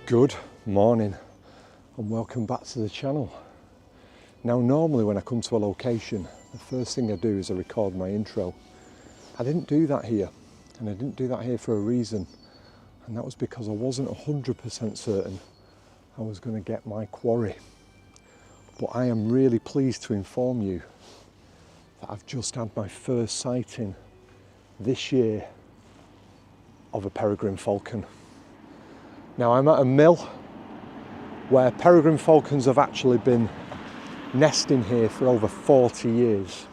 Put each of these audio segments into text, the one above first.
Good morning and welcome back to the channel. Now normally when I come to a location, the first thing I do is I record my intro. I didn't do that here, and I didn't do that here for a reason, and that was because I wasn't 100% certain I was going to get my quarry. But I am really pleased to inform you that I've just had my first sighting this year of a peregrine falcon. Now I'm at a mill where peregrine falcons have actually been nesting here for over 40 years,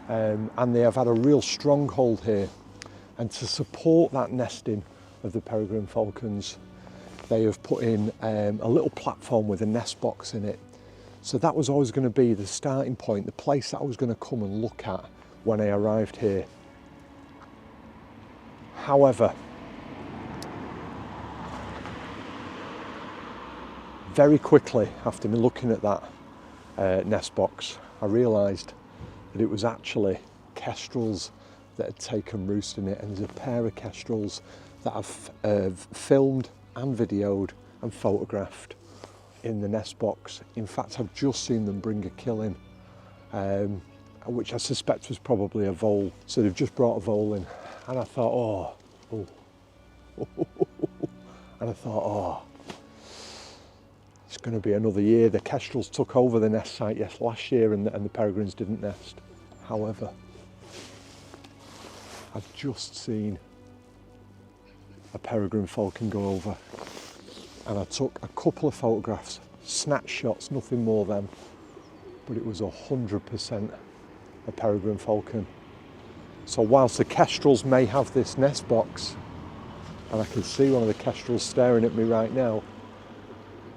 and they have had a real stronghold here. And to support that nesting of the peregrine falcons, they have put in a little platform with a nest box in it. So that was always going to be the starting point, the place that I was going to come and look at when I arrived here. However, very quickly after me looking at that nest box, I realised that it was actually kestrels that had taken roost in it, and there's a pair of kestrels that I've filmed and videoed and photographed in the nest box. In fact, I've just seen them bring a kill in, which I suspect was probably a vole. So they've just brought a vole in, and I thought, oh. And I thought, it's going to be another year. The kestrels took over the nest site last year, and the peregrines didn't nest. However, I've just seen a peregrine falcon go over, and I took a couple of photographs, snapshots, nothing more than, but it was 100% a peregrine falcon. So whilst the kestrels may have this nest box, and I can see one of the kestrels staring at me right now,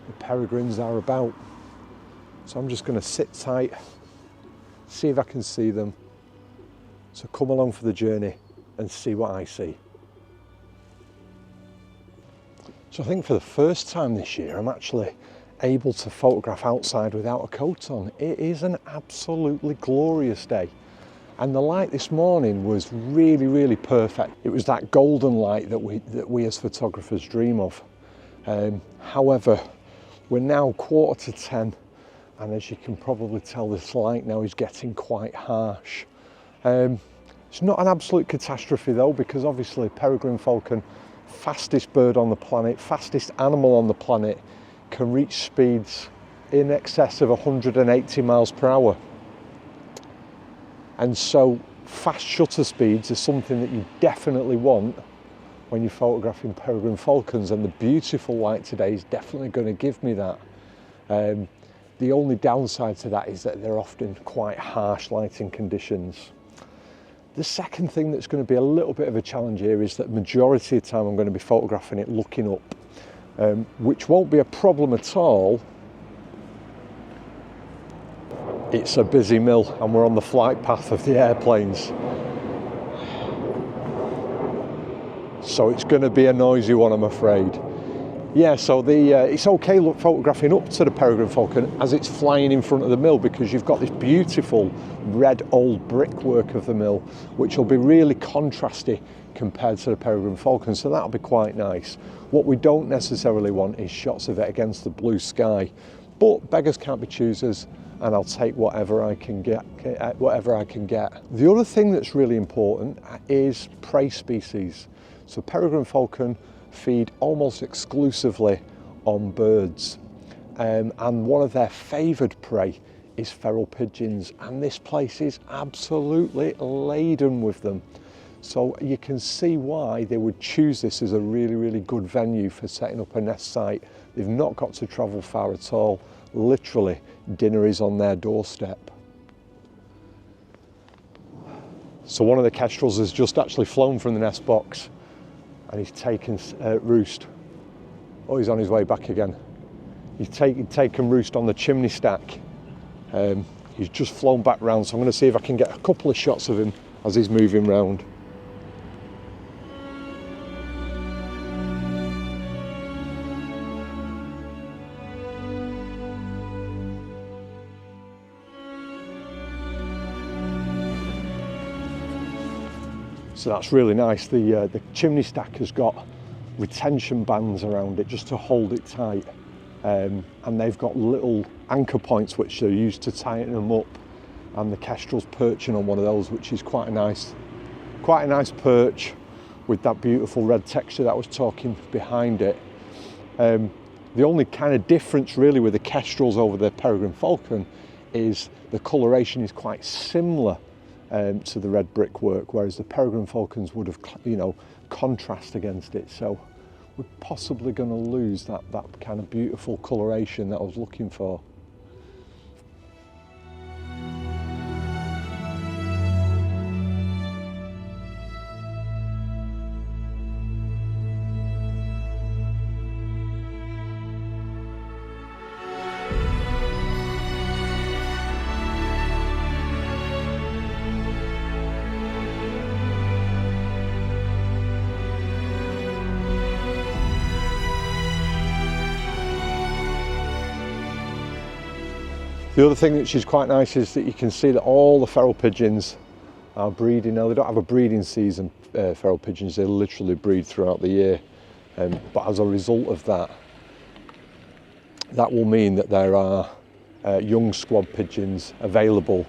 the peregrines are about. So I'm just going to sit tight, see if I can see them. So come along for the journey and see what I see. So I think for the first time this year, I'm actually able to photograph outside without a coat on. It is an absolutely glorious day. And the light this morning was really, really perfect. It was that golden light that we as photographers dream of. However, we're now 9:45, and as you can probably tell, this light now is getting quite harsh. It's not an absolute catastrophe though, because obviously peregrine falcon, fastest bird on the planet, fastest animal on the planet, can reach speeds in excess of 180 miles per hour. And so fast shutter speeds is something that you definitely want when you're photographing peregrine falcons, and the beautiful light today is definitely going to give me that. The only downside to that is that they're often quite harsh lighting conditions. The second thing that's going to be a little bit of a challenge here is that majority of the time I'm going to be photographing it looking up, which won't be a problem at all. It's a busy mill and we're on the flight path of the airplanes. So it's going to be a noisy one, I'm afraid. Yeah, so it's okay photographing up to the peregrine falcon as it's flying in front of the mill, because you've got this beautiful red old brickwork of the mill, which will be really contrasty compared to the peregrine falcon, so that'll be quite nice. What we don't necessarily want is shots of it against the blue sky, but beggars can't be choosers, and I'll take whatever I can get. The other thing that's really important is prey species. So peregrine falcon feed almost exclusively on birds, and one of their favoured prey is feral pigeons, and this place is absolutely laden with them. So you can see why they would choose this as a really, really good venue for setting up a nest site. They've not got to travel far at all. Literally, dinner is on their doorstep. So one of the kestrels has just actually flown from the nest box, and he's taken roost. Oh, he's on his way back again. He's taken roost on the chimney stack. He's just flown back round, so I'm going to see if I can get a couple of shots of him as he's moving round. So that's really nice. The chimney stack has got retention bands around it just to hold it tight. And they've got little anchor points which are used to tighten them up, and the kestrel's perching on one of those, which is quite a nice perch with that beautiful red texture that I was talking behind it. The only kind of difference really with the kestrels over the peregrine falcon is the coloration is quite similar to the red brickwork, whereas the peregrine falcons would have, contrast against it. So we're possibly going to lose that kind of beautiful coloration that I was looking for. The other thing which is quite nice is that you can see that all the feral pigeons are breeding. Now, they don't have a breeding season, feral pigeons, they literally breed throughout the year. But as a result of that, that will mean that there are young squad pigeons available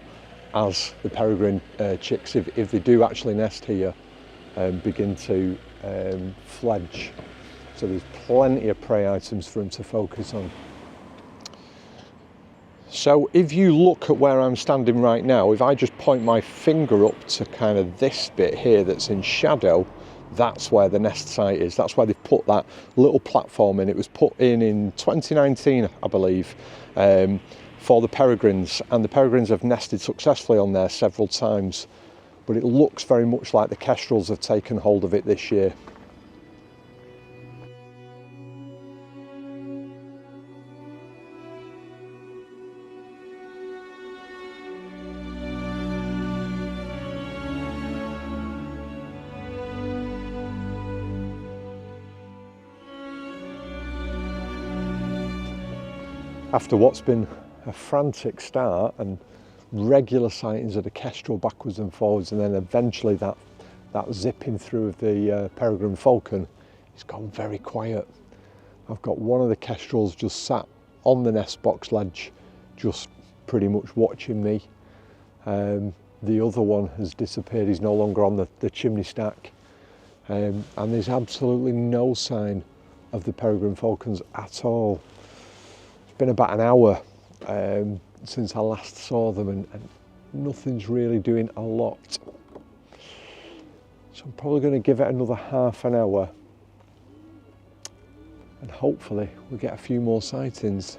as the peregrine chicks, if they do actually nest here, begin to fledge. So there's plenty of prey items for them to focus on. So if you look at where I'm standing right now, if I just point my finger up to kind of this bit here that's in shadow, that's where the nest site is. That's where they put that little platform in. It was put in 2019, I believe, for the peregrines, and the peregrines have nested successfully on there several times, but it looks very much like the kestrels have taken hold of it this year. After what's been a frantic start and regular sightings of the kestrel backwards and forwards, and then eventually that zipping through of the peregrine falcon, it's gone very quiet. I've got one of the kestrels just sat on the nest box ledge, just pretty much watching me. The other one has disappeared. He's no longer on the chimney stack. And there's absolutely no sign of the peregrine falcons at all. It's been about an hour since I last saw them, and nothing's really doing a lot. So I'm probably going to give it another half an hour, and hopefully we'll get a few more sightings.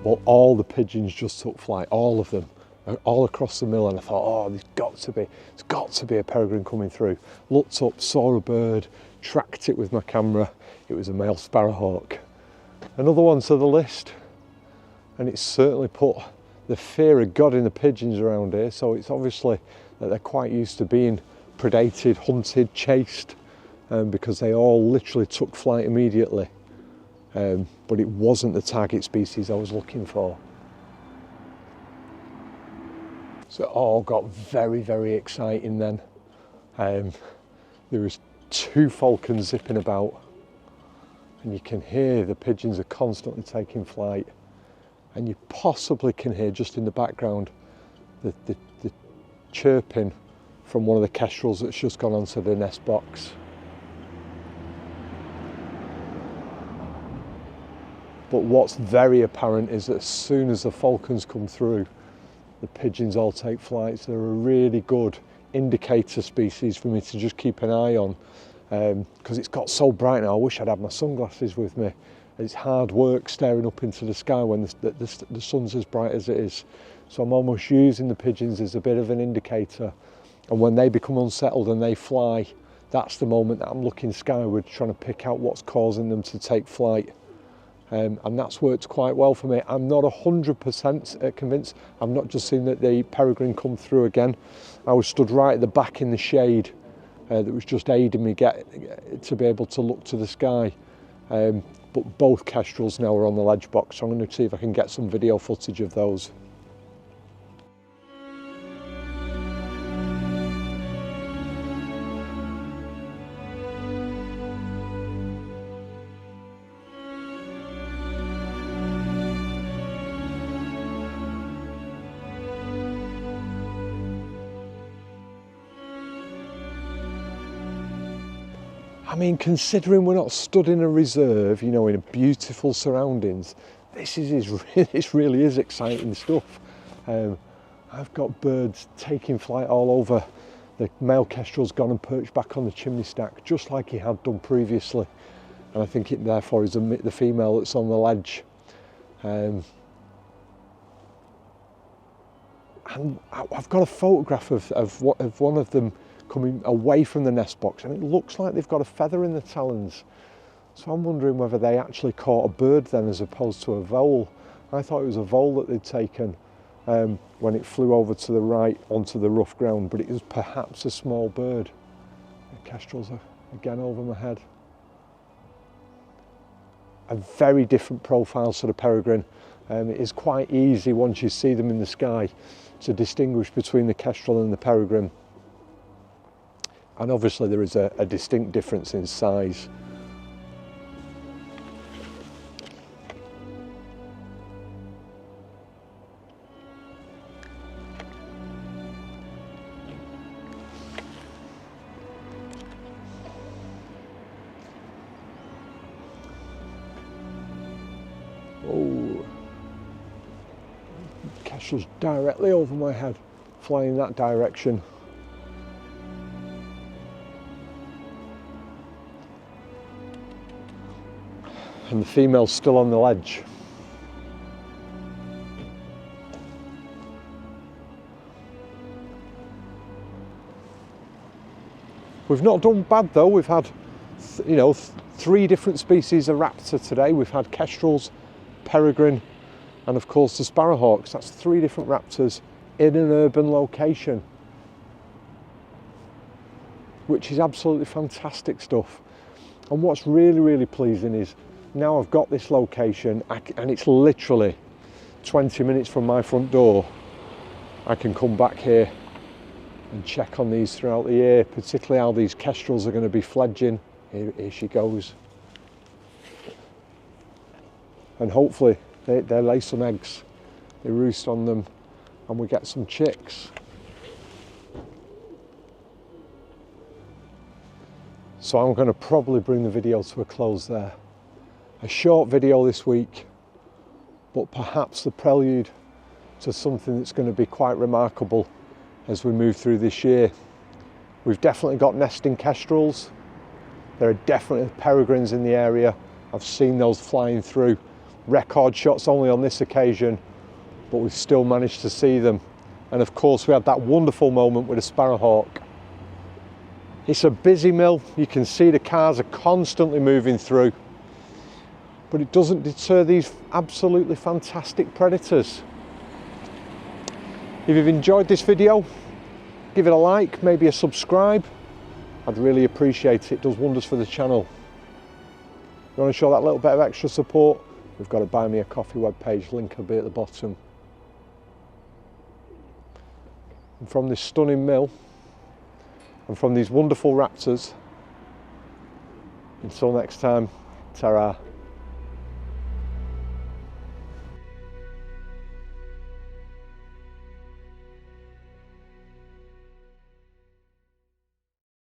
Well, all the pigeons just took flight, all of them, all across the mill, and I thought, oh, there's got to be a peregrine coming through. Looked up, saw a bird, tracked it with my camera. It was a male sparrowhawk. Another one to the list, and it's certainly put the fear of God in the pigeons around here. So it's obviously that they're quite used to being predated, hunted, chased, because they all literally took flight immediately. But it wasn't the target species I was looking for. So it all got very, very exciting then. There was 2 falcons zipping about, and you can hear the pigeons are constantly taking flight, and you possibly can hear just in the background the chirping from one of the kestrels that's just gone onto the nest box. But what's very apparent is that as soon as the falcons come through, the pigeons all take flight. So they're a really good indicator species for me to just keep an eye on, because it's got so bright now. I wish I'd had my sunglasses with me. It's hard work staring up into the sky when the sun's as bright as it is. So I'm almost using the pigeons as a bit of an indicator. And when they become unsettled and they fly, that's the moment that I'm looking skyward, trying to pick out what's causing them to take flight. and that's worked quite well for me. I'm not 100% convinced. I've not just seen that the peregrine come through again. I was stood right at the back in the shade that was just aiding me to be able to look to the sky. But both kestrels now are on the ledge box, so I'm going to see if I can get some video footage of those. I mean, considering we're not stood in a reserve, you know, in beautiful surroundings, this really is exciting stuff. I've got birds taking flight all over. The male kestrel's gone and perched back on the chimney stack, just like he had done previously. And I think it therefore is the female that's on the ledge. And I've got a photograph of one of them coming away from the nest box, and it looks like they've got a feather in the talons. So I'm wondering whether they actually caught a bird then as opposed to a vole. I thought it was a vole that they'd taken when it flew over to the right onto the rough ground, but it was perhaps a small bird. The kestrels are again over my head. A very different profile to the peregrine. It is quite easy once you see them in the sky to distinguish between the kestrel and the peregrine. And obviously there is a distinct difference in size. Oh, kestrel's directly over my head, flying that direction. And the female's still on the ledge. We've not done bad though. We've had, you know, 3 different species of raptor today. We've had kestrels, peregrine, and of course the sparrowhawks. That's 3 different raptors in an urban location, which is absolutely fantastic stuff. And what's really, really pleasing is now I've got this location, and it's literally 20 minutes from my front door. I can come back here and check on these throughout the year, particularly how these kestrels are going to be fledging. Here she goes. And hopefully they lay some eggs, they roost on them, and we get some chicks. So I'm going to probably bring the video to a close there. A short video this week, but perhaps the prelude to something that's going to be quite remarkable as we move through this year. We've definitely got nesting kestrels. There are definitely peregrines in the area. I've seen those flying through. Record shots only on this occasion, but we've still managed to see them. And of course we had that wonderful moment with a sparrowhawk. It's a busy mill. You can see the cars are constantly moving through, but it doesn't deter these absolutely fantastic predators. If you've enjoyed this video, give it a like, maybe a subscribe. I'd really appreciate it. It does wonders for the channel. If you want to show that little bit of extra support, we've got a Buy Me a Coffee webpage, link will be at the bottom. And from this stunning mill, and from these wonderful raptors, until next time, ta-ra.